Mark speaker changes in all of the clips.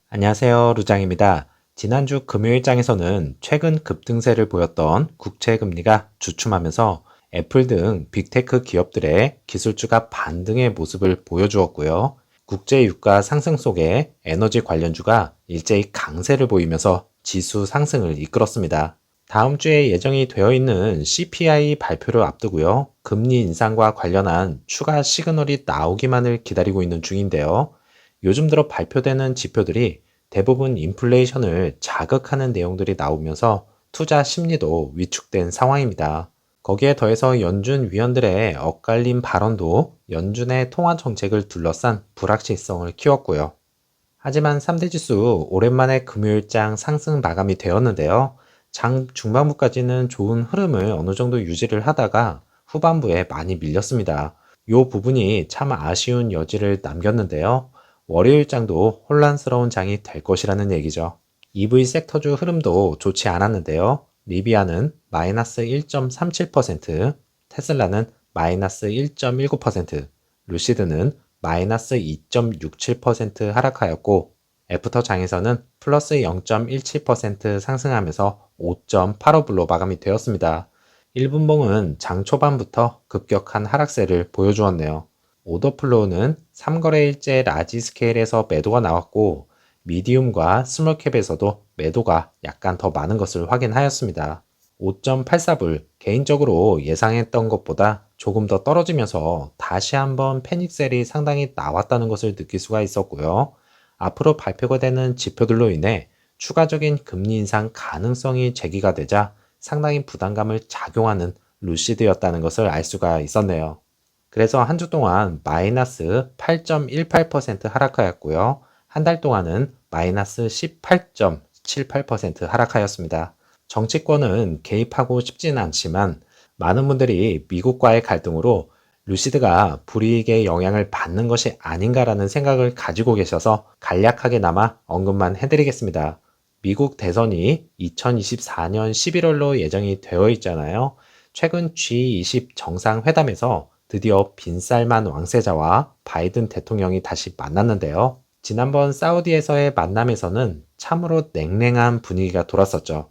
Speaker 1: 안녕하세요. 루장입니다. 지난주 금요일장에서는 최근 급등세를 보였던 국채금리가 주춤하면서 애플 등 빅테크 기업들의 기술주가 반등의 모습을 보여주었고요. 국제 유가 상승 속에 에너지 관련주가 일제히 강세를 보이면서 지수 상승을 이끌었습니다. 다음 주에 예정이 되어 있는 CPI 발표를 앞두고요. 금리 인상과 관련한 추가 시그널이 나오기만을 기다리고 있는 중인데요. 요즘 들어 발표되는 지표들이 대부분 인플레이션을 자극하는 내용들이 나오면서 투자 심리도 위축된 상황입니다. 거기에 더해서 연준 위원들의 엇갈린 발언도 연준의 통화 정책을 둘러싼 불확실성을 키웠고요. 하지만 3대 지수 오랜만에 금요일장 상승 마감이 되었는데요. 장 중반부까지는 좋은 흐름을 어느 정도 유지를 하다가 후반부에 많이 밀렸습니다. 이 부분이 참 아쉬운 여지를 남겼는데요. 월요일장도 혼란스러운 장이 될 것이라는 얘기죠. EV 섹터주 흐름도 좋지 않았는데요. 리비아는 마이너스 1.37%, 테슬라는 마이너스 1.19%, 루시드는 마이너스 2.67% 하락하였고, 애프터 장에서는 플러스 0.17% 상승하면서 5.85불로 마감이 되었습니다. 1분봉은 장 초반부터 급격한 하락세를 보여주었네요. 오더플로우는 3거래일째 라지 스케일에서 매도가 나왔고, 미디움과 스몰캡에서도 매도가 약간 더 많은 것을 확인하였습니다. 5.84불, 개인적으로 예상했던 것보다 조금 더 떨어지면서 다시 한번 패닉셀이 상당히 나왔다는 것을 느낄 수가 있었고요. 앞으로 발표가 되는 지표들로 인해 추가적인 금리 인상 가능성이 제기가 되자 상당히 부담감을 작용하는 루시드였다는 것을 알 수가 있었네요. 그래서 한 주 동안 마이너스 8.18% 하락하였고요. 한 달 동안은 마이너스 18.78% 하락하였습니다. 정치권은 개입하고 싶지는 않지만 많은 분들이 미국과의 갈등으로 루시드가 불이익의 영향을 받는 것이 아닌가라는 생각을 가지고 계셔서 간략하게나마 언급만 해드리겠습니다. 미국 대선이 2024년 11월로 예정이 되어 있잖아요. 최근 G20 정상회담에서 드디어 빈살만 왕세자와 바이든 대통령이 다시 만났는데요. 지난번 사우디에서의 만남에서는 참으로 냉랭한 분위기가 돌았었죠.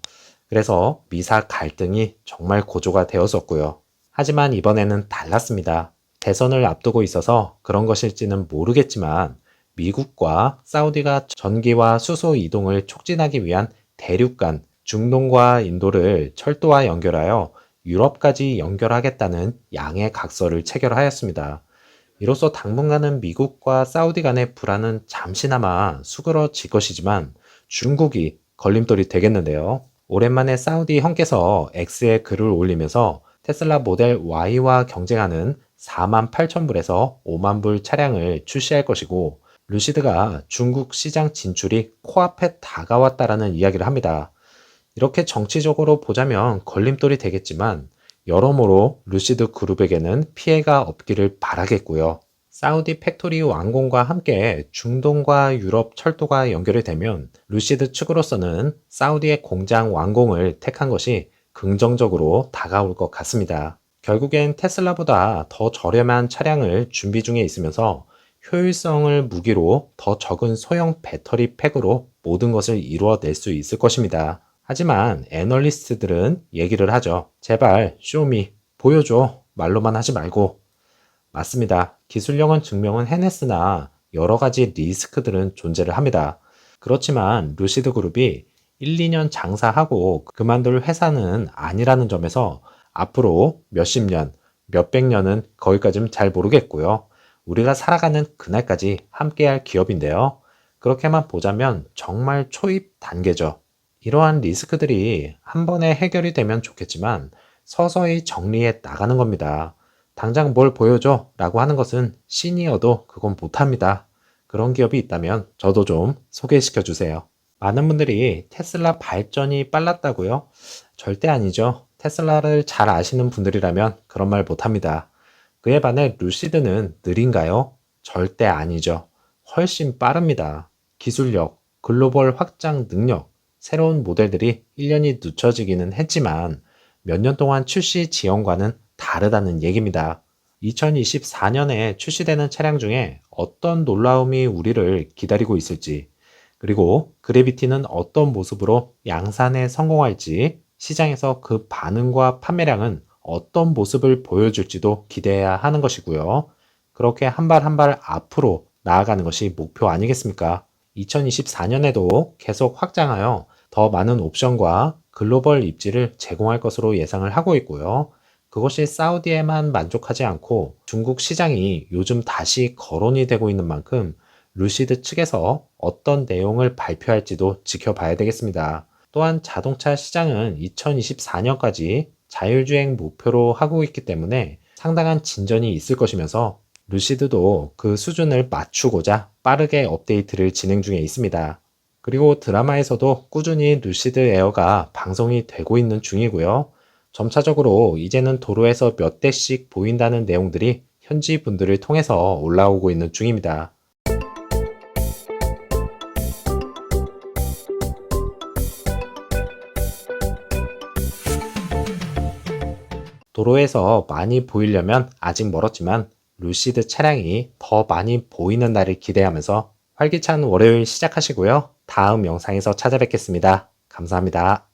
Speaker 1: 그래서 미사 갈등이 정말 고조가 되었었고요. 하지만 이번에는 달랐습니다. 대선을 앞두고 있어서 그런 것일지는 모르겠지만 미국과 사우디가 전기와 수소 이동을 촉진하기 위한 대륙 간 중동과 인도를 철도와 연결하여 유럽까지 연결하겠다는 양해 각서를 체결하였습니다. 이로써 당분간은 미국과 사우디 간의 불안은 잠시나마 수그러질 것이지만 중국이 걸림돌이 되겠는데요. 오랜만에 사우디 형께서 X에 글을 올리면서 테슬라 모델 Y와 경쟁하는 48,000불에서 50,000불 차량을 출시할 것이고, 루시드가 중국 시장 진출이 코앞에 다가왔다라는 이야기를 합니다. 이렇게 정치적으로 보자면 걸림돌이 되겠지만 여러모로 루시드 그룹에게는 피해가 없기를 바라겠고요. 사우디 팩토리 완공과 함께 중동과 유럽 철도가 연결이 되면 루시드 측으로서는 사우디의 공장 완공을 택한 것이 긍정적으로 다가올 것 같습니다. 결국엔 테슬라보다 더 저렴한 차량을 준비 중에 있으면서 효율성을 무기로 더 적은 소형 배터리 팩으로 모든 것을 이루어낼 수 있을 것입니다. 하지만 애널리스트들은 얘기를 하죠. 제발 쇼미 보여줘. 말로만 하지 말고. 맞습니다. 기술력은 증명은 해냈으나 여러 가지 리스크들은 존재를 합니다. 그렇지만 루시드 그룹이 1, 2년 장사하고 그만둘 회사는 아니라는 점에서 앞으로 몇십 년, 몇백 년은 거기까지는 잘 모르겠고요. 우리가 살아가는 그날까지 함께할 기업인데요. 그렇게만 보자면 정말 초입 단계죠. 이러한 리스크들이 한 번에 해결이 되면 좋겠지만 서서히 정리해 나가는 겁니다. 당장 뭘 보여줘 라고 하는 것은 시니어도 그건 못합니다. 그런 기업이 있다면 저도 좀 소개시켜 주세요. 많은 분들이 테슬라 발전이 빨랐다고요? 절대 아니죠. 테슬라를 잘 아시는 분들이라면 그런 말 못합니다. 그에 반해 루시드는 느린가요? 절대 아니죠. 훨씬 빠릅니다. 기술력, 글로벌 확장 능력, 새로운 모델들이 1년이 늦춰지기는 했지만 몇 년 동안 출시 지연과는 다르다는 얘기입니다. 2024년에 출시되는 차량 중에 어떤 놀라움이 우리를 기다리고 있을지, 그리고 그래비티는 어떤 모습으로 양산에 성공할지, 시장에서 그 반응과 판매량은 어떤 모습을 보여줄지도 기대해야 하는 것이고요. 그렇게 한 발 한 발 앞으로 나아가는 것이 목표 아니겠습니까? 2024년에도 계속 확장하여 더 많은 옵션과 글로벌 입지를 제공할 것으로 예상을 하고 있고요. 그것이 사우디에만 만족하지 않고 중국 시장이 요즘 다시 거론이 되고 있는 만큼 루시드 측에서 어떤 내용을 발표할지도 지켜봐야 되겠습니다. 또한 자동차 시장은 2024년까지 자율주행 목표로 하고 있기 때문에 상당한 진전이 있을 것이면서 루시드도 그 수준을 맞추고자 빠르게 업데이트를 진행 중에 있습니다. 그리고 드라마에서도 꾸준히 루시드 에어가 방송이 되고 있는 중이고요. 점차적으로 이제는 도로에서 몇 대씩 보인다는 내용들이 현지 분들을 통해서 올라오고 있는 중입니다. 도로에서 많이 보이려면 아직 멀었지만 루시드 차량이 더 많이 보이는 날을 기대하면서 활기찬 월요일 시작하시고요. 다음 영상에서 찾아뵙겠습니다. 감사합니다.